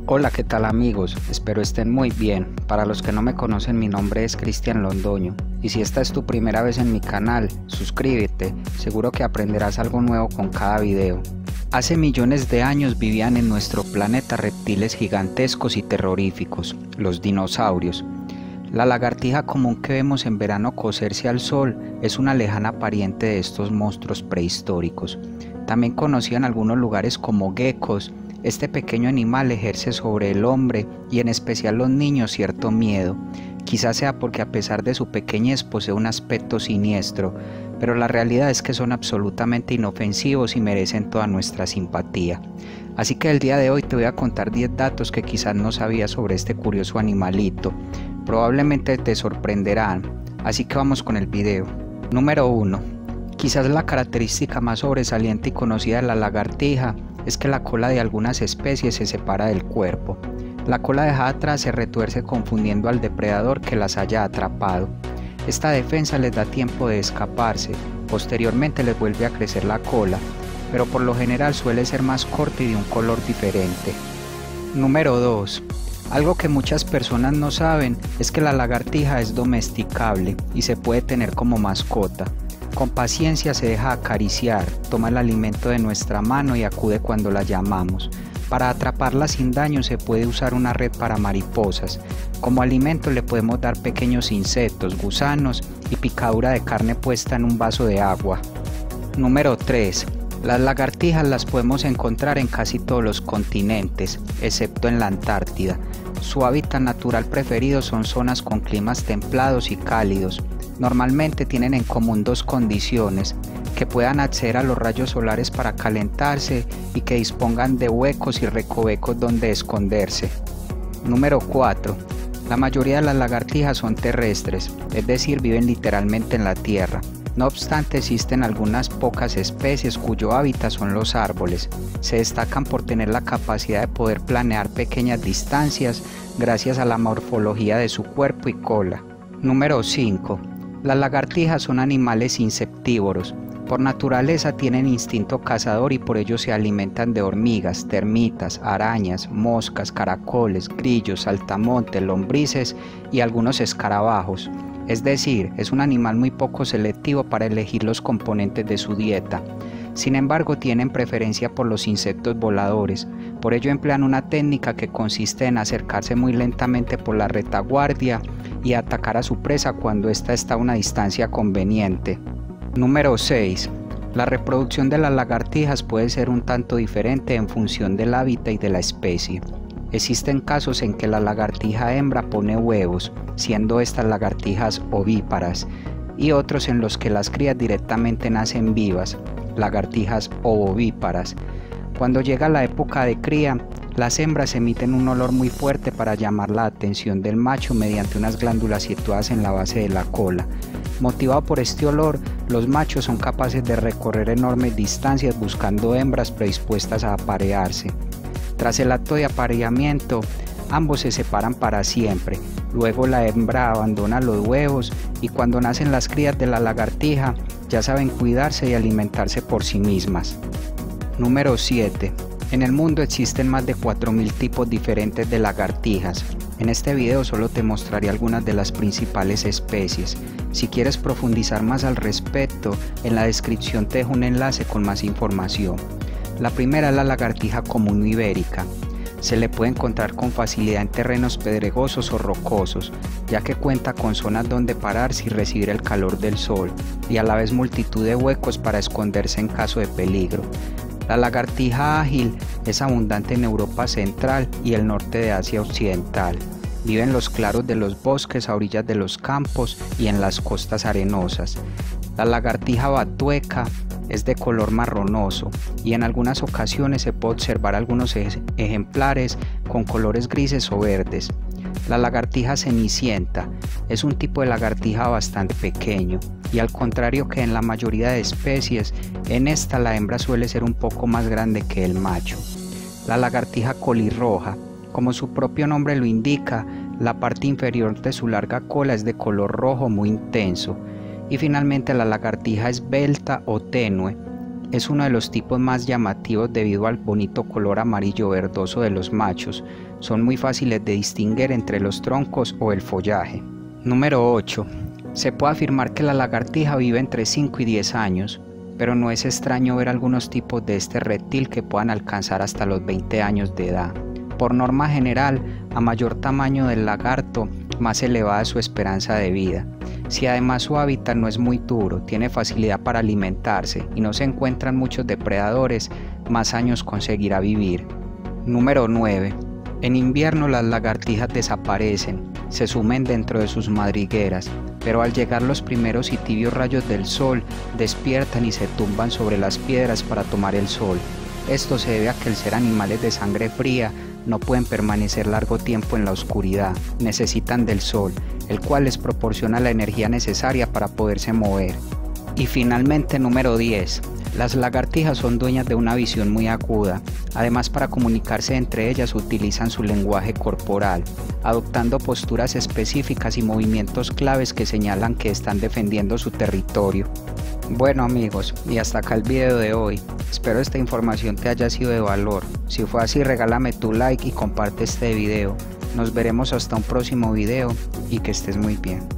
Hola, ¿qué tal amigos? Espero estén muy bien. Para los que no me conocen, mi nombre es Cristian Londoño y si esta es tu primera vez en mi canal, suscríbete, seguro que aprenderás algo nuevo con cada video. Hace millones de años vivían en nuestro planeta reptiles gigantescos y terroríficos, los dinosaurios. La lagartija común que vemos en verano cocerse al sol es una lejana pariente de estos monstruos prehistóricos. También conocido en algunos lugares como geckos. Este pequeño animal ejerce sobre el hombre y en especial los niños cierto miedo. Quizás sea porque a pesar de su pequeñez posee un aspecto siniestro, pero la realidad es que son absolutamente inofensivos y merecen toda nuestra simpatía. Así que el día de hoy te voy a contar 10 datos que quizás no sabías sobre este curioso animalito. Probablemente te sorprenderán, así que vamos con el video. Número 1. Quizás la característica más sobresaliente y conocida de la lagartija es que la cola de algunas especies se separa del cuerpo. La cola dejada atrás se retuerce confundiendo al depredador que las haya atrapado. Esta defensa les da tiempo de escaparse, posteriormente les vuelve a crecer la cola, pero por lo general suele ser más corta y de un color diferente. Número 2. Algo que muchas personas no saben es que la lagartija es domesticable y se puede tener como mascota. Con paciencia se deja acariciar, toma el alimento de nuestra mano y acude cuando la llamamos. Para atraparla sin daño se puede usar una red para mariposas. Como alimento le podemos dar pequeños insectos, gusanos y picadura de carne puesta en un vaso de agua. Número 3. Las lagartijas las podemos encontrar en casi todos los continentes, excepto en la Antártida. Su hábitat natural preferido son zonas con climas templados y cálidos. Normalmente tienen en común dos condiciones: que puedan acceder a los rayos solares para calentarse y que dispongan de huecos y recovecos donde esconderse. Número 4. La mayoría de las lagartijas son terrestres, es decir, viven literalmente en la tierra. No obstante, existen algunas pocas especies cuyo hábitat son los árboles. Se destacan por tener la capacidad de poder planear pequeñas distancias gracias a la morfología de su cuerpo y cola. Número 5. Las lagartijas son animales insectívoros. Por naturaleza tienen instinto cazador y por ello se alimentan de hormigas, termitas, arañas, moscas, caracoles, grillos, saltamontes, lombrices y algunos escarabajos. Es decir, es un animal muy poco selectivo para elegir los componentes de su dieta. Sin embargo, tienen preferencia por los insectos voladores. Por ello emplean una técnica que consiste en acercarse muy lentamente por la retaguardia y atacar a su presa cuando ésta está a una distancia conveniente. Número 6. La reproducción de las lagartijas puede ser un tanto diferente en función del hábitat y de la especie. Existen casos en que la lagartija hembra pone huevos, siendo estas lagartijas ovíparas, y otros en los que las crías directamente nacen vivas, lagartijas ovovíparas. Cuando llega la época de cría, las hembras emiten un olor muy fuerte para llamar la atención del macho mediante unas glándulas situadas en la base de la cola. Motivado por este olor, los machos son capaces de recorrer enormes distancias buscando hembras predispuestas a aparearse. Tras el acto de apareamiento, ambos se separan para siempre. Luego la hembra abandona los huevos y cuando nacen las crías de la lagartija, ya saben cuidarse y alimentarse por sí mismas. Número 7. En el mundo existen más de 4000 tipos diferentes de lagartijas. En este video solo te mostraré algunas de las principales especies. Si quieres profundizar más al respecto, en la descripción te dejo un enlace con más información. La primera es la lagartija común ibérica. Se le puede encontrar con facilidad en terrenos pedregosos o rocosos, ya que cuenta con zonas donde pararse y recibir el calor del sol, y a la vez multitud de huecos para esconderse en caso de peligro. La lagartija ágil es abundante en Europa central y el norte de Asia occidental. Vive en los claros de los bosques, a orillas de los campos y en las costas arenosas. La lagartija batueca es de color marronoso y en algunas ocasiones se puede observar algunos ejemplares con colores grises o verdes. La lagartija cenicienta es un tipo de lagartija bastante pequeño y al contrario que en la mayoría de especies, en esta la hembra suele ser un poco más grande que el macho. La lagartija colirroja, como su propio nombre lo indica, la parte inferior de su larga cola es de color rojo muy intenso. Y finalmente la lagartija esbelta o tenue es uno de los tipos más llamativos debido al bonito color amarillo verdoso de los machos. Son muy fáciles de distinguir entre los troncos o el follaje. Número 8. Se puede afirmar que la lagartija vive entre 5 y 10 años, pero no es extraño ver algunos tipos de este reptil que puedan alcanzar hasta los 20 años de edad. Por norma general, a mayor tamaño del lagarto, más elevada es su esperanza de vida. Si además su hábitat no es muy duro, tiene facilidad para alimentarse y no se encuentran muchos depredadores, más años conseguirá vivir. Número 9. En invierno las lagartijas desaparecen, se sumen dentro de sus madrigueras, pero al llegar los primeros y tibios rayos del sol, despiertan y se tumban sobre las piedras para tomar el sol. Esto se debe a que al ser animales de sangre fría, no pueden permanecer largo tiempo en la oscuridad, necesitan del sol, el cual les proporciona la energía necesaria para poderse mover. Y finalmente, número 10. Las lagartijas son dueñas de una visión muy aguda. Además, para comunicarse entre ellas utilizan su lenguaje corporal, adoptando posturas específicas y movimientos claves que señalan que están defendiendo su territorio. Bueno amigos, y hasta acá el video de hoy. Espero esta información te haya sido de valor. Si fue así, regálame tu like y comparte este video. Nos veremos hasta un próximo video y que estés muy bien.